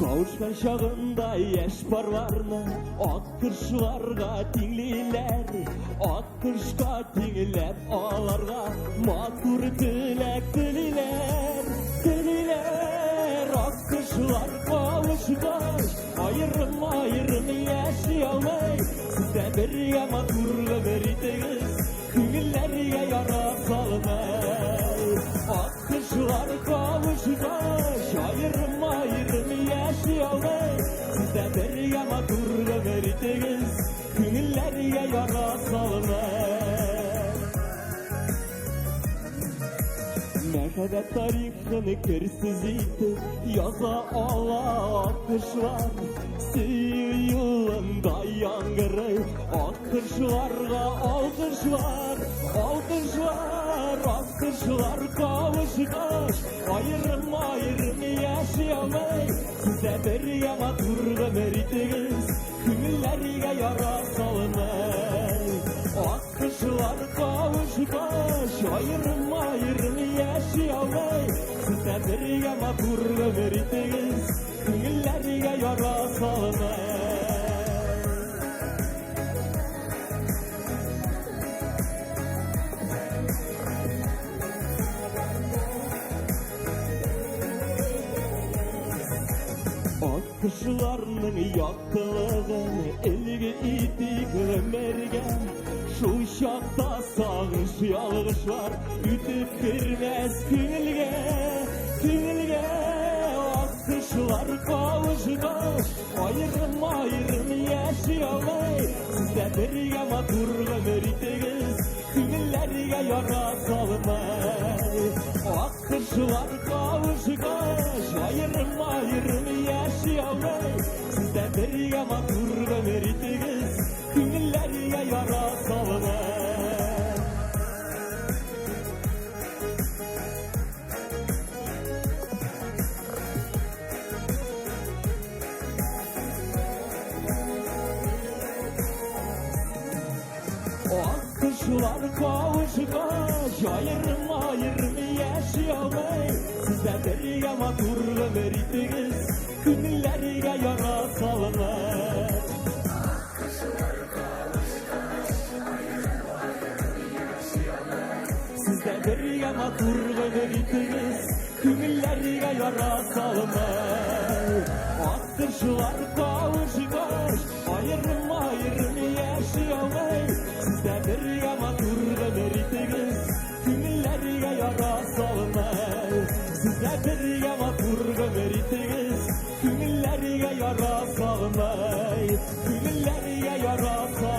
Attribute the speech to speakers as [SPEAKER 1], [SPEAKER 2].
[SPEAKER 1] Kavuşkan şağında yaş barlarını Akkırşılarga dinliler Akkırşka dinlep ağlarga Matur dilek dililer Dililer Akkırşılar kavuşkaş Ayrım ayrım yaşayamay Sizde bir yama turga verideyiz Künillerge yara salmay Akkırşılar kavuşkaş Ayrım ayrım yaşayamay Sizde bir yama turga verideyiz Künillerge yara salmay Merhamet tarihini kersiziydi Yaza ala akışlar Siyu yılında yangırı Akışlarga alkışlar Alkışlar, akışlar kavuşkaş Ayrım ayrım yaşayamay Size bir yana turga veridiz Künillerge yara salmay Akışlar kavuşkaş Ayrım ayrım yaşayamay Size bir yana turga veridiz Künillerge yara salmay Akışlarının yaktılığını elge itik ömergen Şu şakta sağış yalgış var Ütüp girmez künilge Künilge Akışlar kavuşkaş Ayrım ayrım yaşayamay Sizde bir yama turga veridiz Künillerge yara salmay Akışlar kavuşkaş Ayrım ayrım yaşayamay Sizde bir yama turga veridiz Künillerge yara salmay Akışlar kavuşkaş Ayrım ayrım yaşayamay Sizde bir yama turga veridiz Künillerge yara salmay Akışlar kavuşkaş Ayrım ayrım yaşayamay Sizde bir yama turga veridiz Künillerge yara salmay Akışlar kavuşkaş Ayrım ayrım yaşayamay Sizde bir yama turga veridiz Künillerge yara salmay Sizde bir yama turga veridiz Künillerge yara salmay Künillerge yara salmay